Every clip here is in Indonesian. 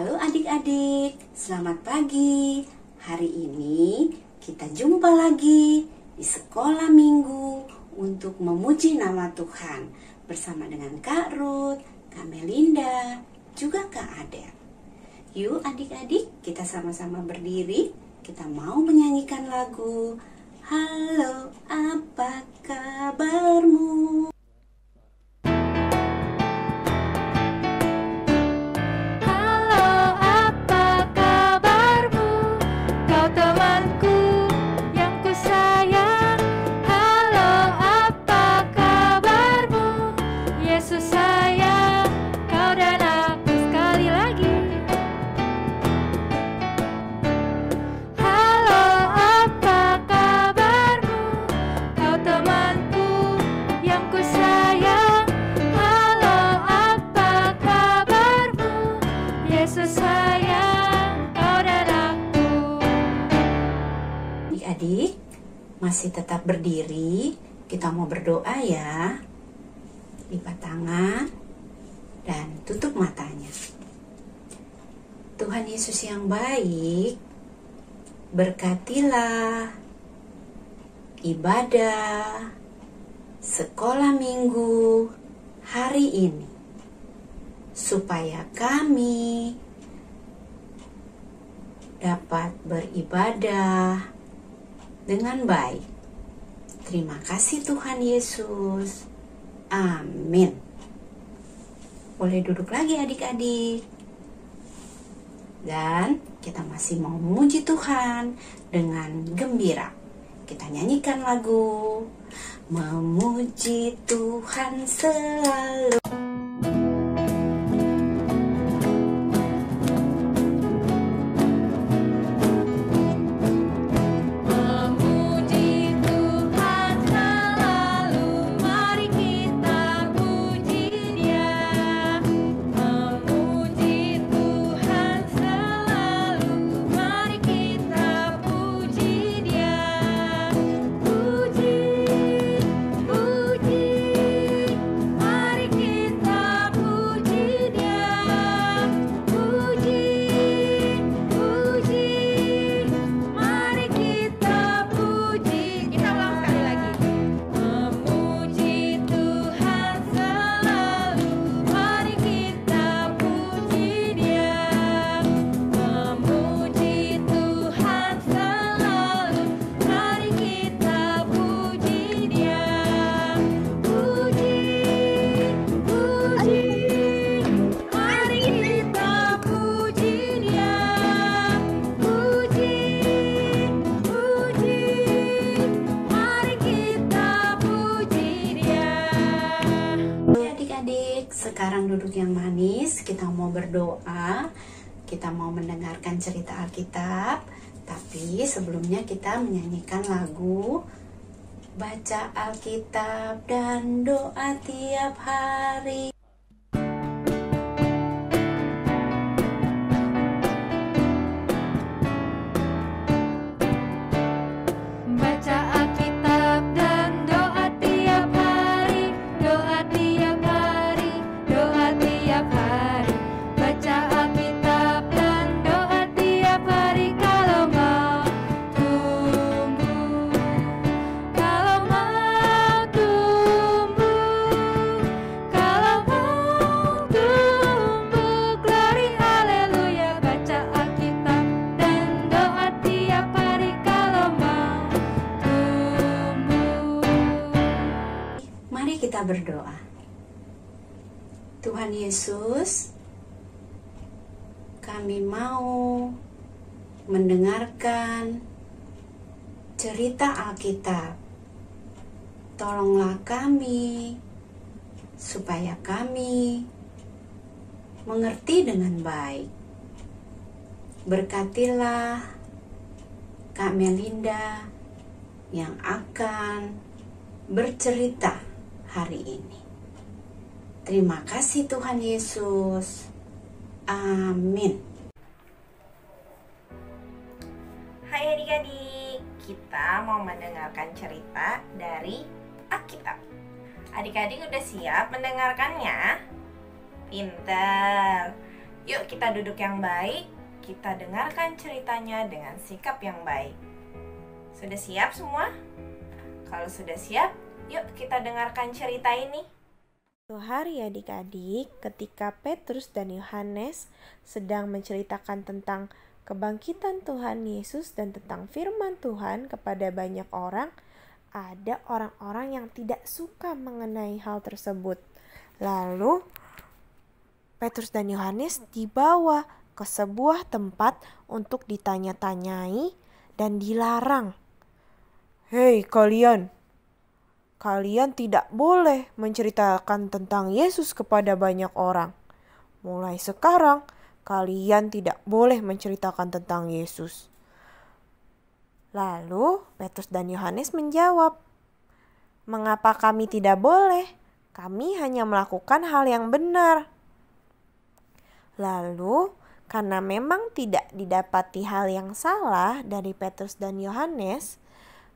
Halo adik-adik, selamat pagi. Hari ini kita jumpa lagi di sekolah minggu untuk memuji nama Tuhan bersama dengan Kak Ruth, Kak Melinda, juga Kak Adel. Yuk adik-adik, kita sama-sama berdiri. Kita mau menyanyikan lagu Halo, apa kabarmu? Adik-adik masih tetap berdiri. Kita mau berdoa ya. Lipat tangan dan tutup matanya. Tuhan Yesus yang baik, berkatilah ibadah sekolah minggu hari ini, supaya kami dapat beribadah dengan baik. Terima kasih Tuhan Yesus. Amin. Boleh duduk lagi adik-adik. Dan kita masih mau memuji Tuhan dengan gembira. Kita nyanyikan lagu Memuji Tuhan selalu. Sekarang duduk yang manis, kita mau berdoa, kita mau mendengarkan cerita Alkitab. Tapi sebelumnya kita menyanyikan lagu Baca Alkitab dan Doa Tiap Hari. Kita berdoa. Tuhan Yesus, kami mau mendengarkan cerita Alkitab. Tolonglah kami supaya kami mengerti dengan baik. Berkatilah Kak Melinda yang akan bercerita hari ini. Terima kasih Tuhan Yesus. Amin. Hai adik-adik, kita mau mendengarkan cerita dari Alkitab. Adik-adik udah siap mendengarkannya? Pintar. Yuk kita duduk yang baik, kita dengarkan ceritanya dengan sikap yang baik. Sudah siap semua? Kalau sudah siap, yuk kita dengarkan cerita ini. Suatu hari adik-adik, ketika Petrus dan Yohanes sedang menceritakan tentang kebangkitan Tuhan Yesus dan tentang firman Tuhan kepada banyak orang, ada orang-orang yang tidak suka mengenai hal tersebut. Lalu Petrus dan Yohanes dibawa ke sebuah tempat untuk ditanya-tanyai dan dilarang. Hei kalian tidak boleh menceritakan tentang Yesus kepada banyak orang. Mulai sekarang, kalian tidak boleh menceritakan tentang Yesus. Lalu Petrus dan Yohanes menjawab, "Mengapa kami tidak boleh? Kami hanya melakukan hal yang benar." Lalu, karena memang tidak didapati hal yang salah dari Petrus dan Yohanes,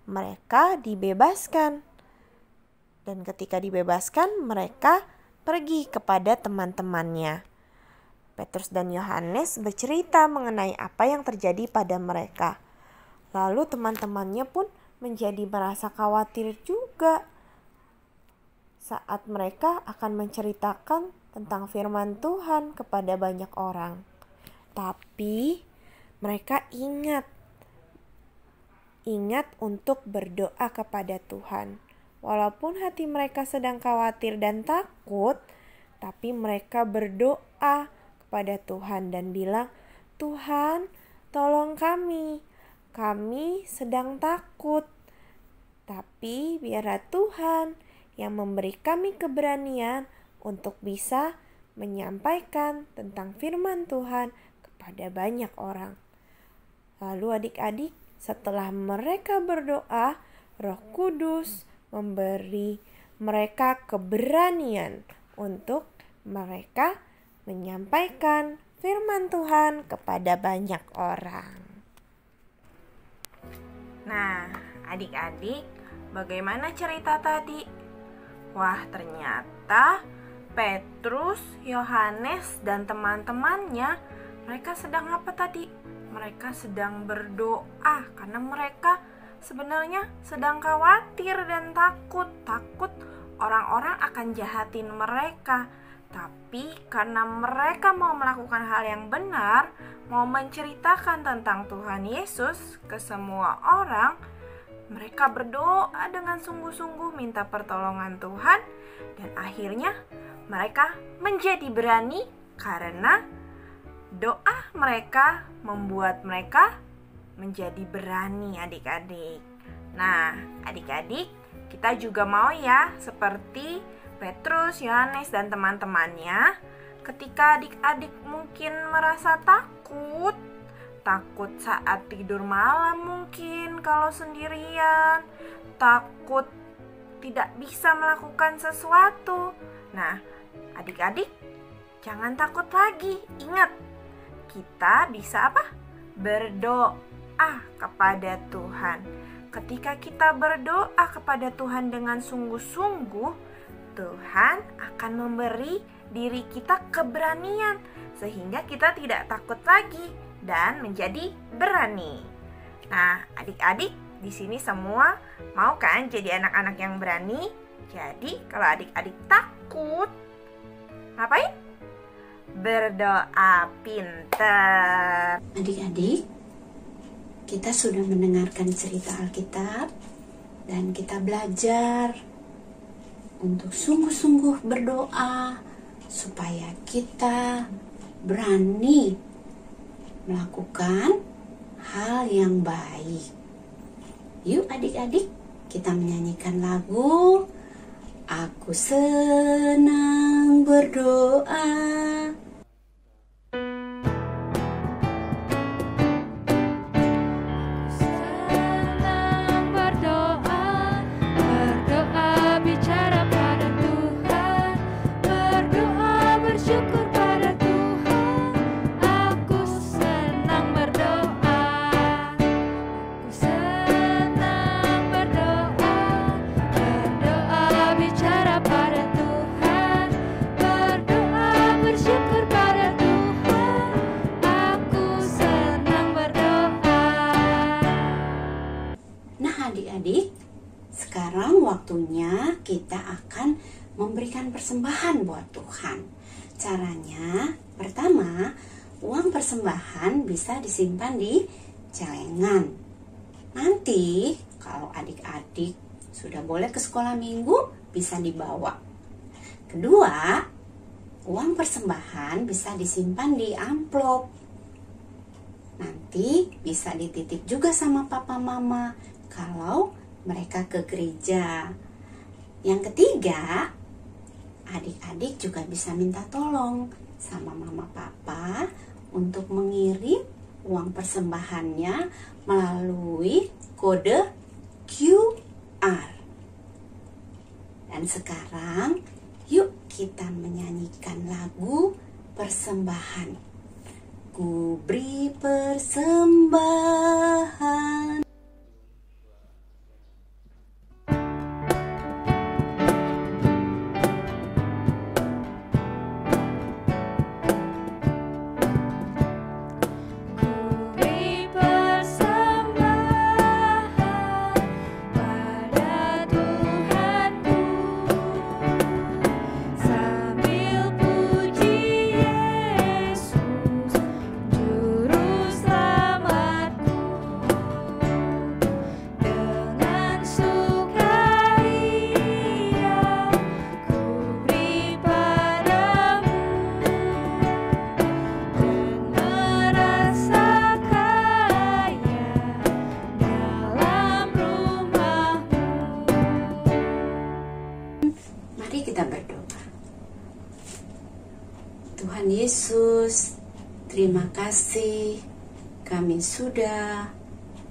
mereka dibebaskan. Dan ketika dibebaskan, mereka pergi kepada teman-temannya. Petrus dan Yohanes bercerita mengenai apa yang terjadi pada mereka. Lalu teman-temannya pun menjadi merasa khawatir juga saat mereka akan menceritakan tentang firman Tuhan kepada banyak orang. Tapi mereka ingat untuk berdoa kepada Tuhan. Walaupun hati mereka sedang khawatir dan takut, tapi mereka berdoa kepada Tuhan dan bilang, "Tuhan, tolong kami. Kami sedang takut. Tapi biarlah Tuhan yang memberi kami keberanian untuk bisa menyampaikan tentang firman Tuhan kepada banyak orang." Lalu adik-adik, setelah mereka berdoa, Roh Kudus memberi mereka keberanian untuk mereka menyampaikan firman Tuhan kepada banyak orang. Nah, adik-adik, bagaimana cerita tadi? Wah, ternyata Petrus, Yohanes, dan teman-temannya, mereka sedang apa tadi? Mereka sedang berdoa karena mereka sebenarnya sedang khawatir dan takut orang-orang akan jahatin mereka. Tapi karena mereka mau melakukan hal yang benar, mau menceritakan tentang Tuhan Yesus ke semua orang, mereka berdoa dengan sungguh-sungguh minta pertolongan Tuhan, dan akhirnya mereka menjadi berani karena doa mereka membuat mereka menjadi berani, adik-adik. Nah, adik-adik, kita juga mau ya seperti Petrus, Yohanes, dan teman-temannya. Ketika adik-adik mungkin merasa takut saat tidur malam mungkin kalau sendirian, takut tidak bisa melakukan sesuatu. Nah, adik-adik, jangan takut lagi. Ingat, kita bisa apa? Berdoa kepada Tuhan. Ketika kita berdoa kepada Tuhan dengan sungguh-sungguh, Tuhan akan memberi diri kita keberanian sehingga kita tidak takut lagi dan menjadi berani. Nah, adik-adik di sini semua mau kan jadi anak-anak yang berani? Jadi, kalau adik-adik takut, ngapain? Berdoa pintar. Adik-adik, kita sudah mendengarkan cerita Alkitab dan kita belajar untuk sungguh-sungguh berdoa supaya kita berani melakukan hal yang baik. Yuk adik-adik, kita menyanyikan lagu "Aku Senang Berdoa". Berdoa Nah, adik-adik, sekarang waktunya kita akan memberikan persembahan buat Tuhan. Caranya, pertama, uang persembahan bisa disimpan di celengan. Nanti, kalau adik-adik sudah boleh ke sekolah minggu, bisa dibawa. Kedua, uang persembahan bisa disimpan di amplop. Nanti bisa dititip juga sama papa mama kalau mereka ke gereja. Yang ketiga, adik-adik juga bisa minta tolong sama mama papa untuk mengirim uang persembahannya melalui kode QR. Dan sekarang yuk kita menyanyikan lagu persembahan. Ku beri persembahan. Kita berdoa. Tuhan Yesus, terima kasih kami sudah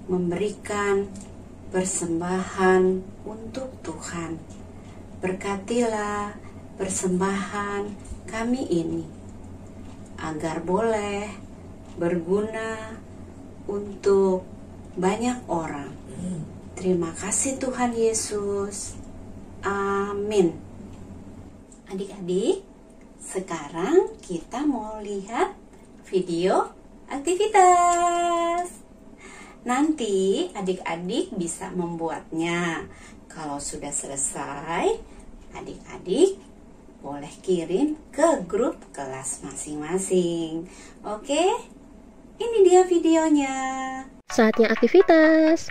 memberikan persembahan untuk Tuhan. Berkatilah persembahan kami ini agar boleh berguna untuk banyak orang. Terima kasih Tuhan Yesus. Amin. Adik-adik, sekarang kita mau lihat video aktivitas. Nanti adik-adik bisa membuatnya. Kalau sudah selesai, adik-adik boleh kirim ke grup kelas masing-masing. Oke, ini dia videonya. Saatnya aktivitas.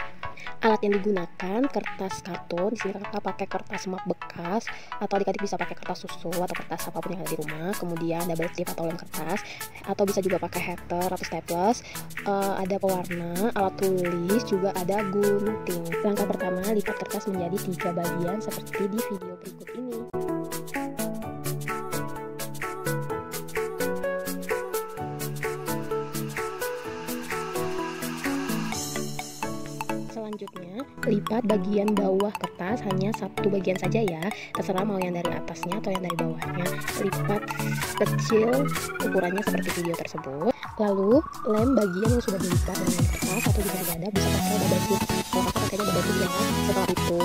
Alat yang digunakan kertas karton, di sini kakak pakai kertas map bekas atau adik-adik bisa pakai kertas susu atau kertas apapun yang ada di rumah. Kemudian double strip atau lem kertas, atau bisa juga pakai heater atau staples. Ada pewarna, alat tulis, juga ada gunting. Langkah pertama, lipat kertas menjadi 3 bagian seperti di video berikut ini. Selanjutnya, lipat bagian bawah kertas hanya 1 bagian saja ya. Terserah mau yang dari atasnya atau yang dari bawahnya. Lipat kecil ukurannya seperti video tersebut. Lalu, lem bagian yang sudah dilipat dengan kertas atau juga dada bisa pakai double strip. Kalau aku pakainya double strip ya. Setelah itu,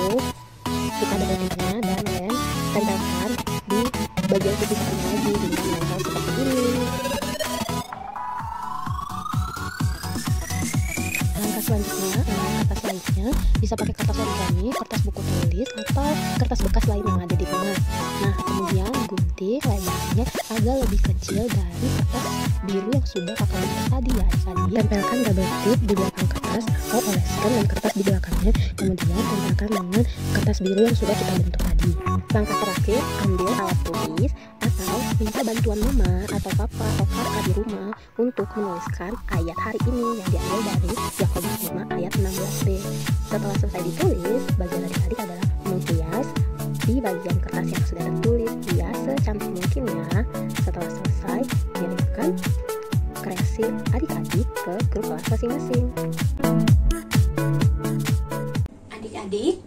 kita double stripnya dan lem tempelkan di bagian sisi-sisinya lagi dengan menempel seperti ini. Langkah selanjutnya, kertas lainnya bisa pakai kertas origami, kertas buku tulis, atau kertas bekas lain yang ada di rumah. Nah, kemudian gunting lebarnya agak lebih kecil dari kertas biru yang sudah kakak bentuk tadi ya. Tempelkan double strip di belakang kertas atau oleskan lem kertas di belakangnya. Kemudian tempelkan dengan kertas biru yang sudah kita bentuk tadi. Langkah terakhir, ambil alat tulis atau minta bantuan mama atau papa atau kakak di rumah untuk menuliskan ayat hari ini yang diambil dari Yakobus 5 ayat 16b. Setelah selesai ditulis, bagian adik-adik adalah menghias di bagian kertas yang sudah tertulis. Hias secantik mungkin ya. Setelah selesai, kirimkan kreasi adik-adik ke grup kelas masing-masing. Adik-adik,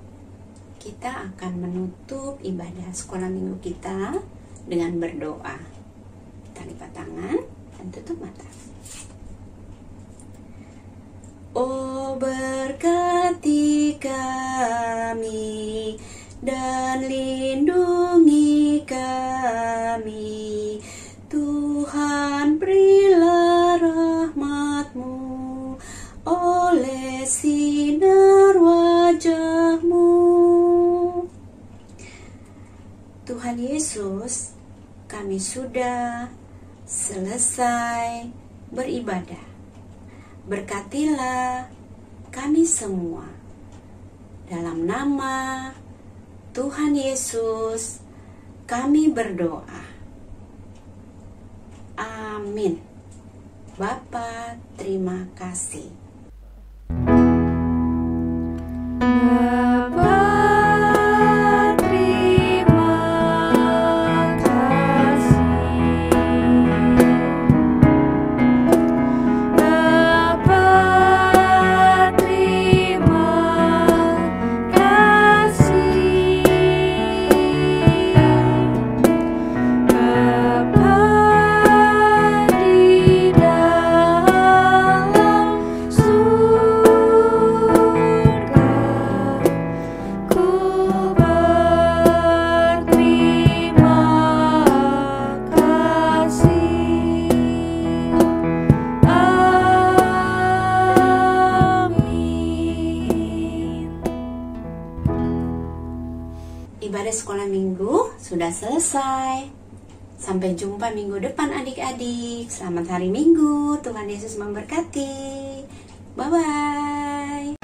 kita akan menutup ibadah sekolah minggu kita dengan berdoa. Kita lipat tangan dan tutup mata. Oh, berkati kami dan lindungi kami, Tuhan, berilah rahmat-Mu oleh sinar wajah Tuhan Yesus, kami sudah selesai beribadah. Berkatilah kami semua. Dalam nama Tuhan Yesus, kami berdoa. Amin. Bapa, terima kasih. Ibadah sekolah minggu sudah selesai. Sampai jumpa minggu depan adik-adik. Selamat hari Minggu. Tuhan Yesus memberkati. Bye-bye.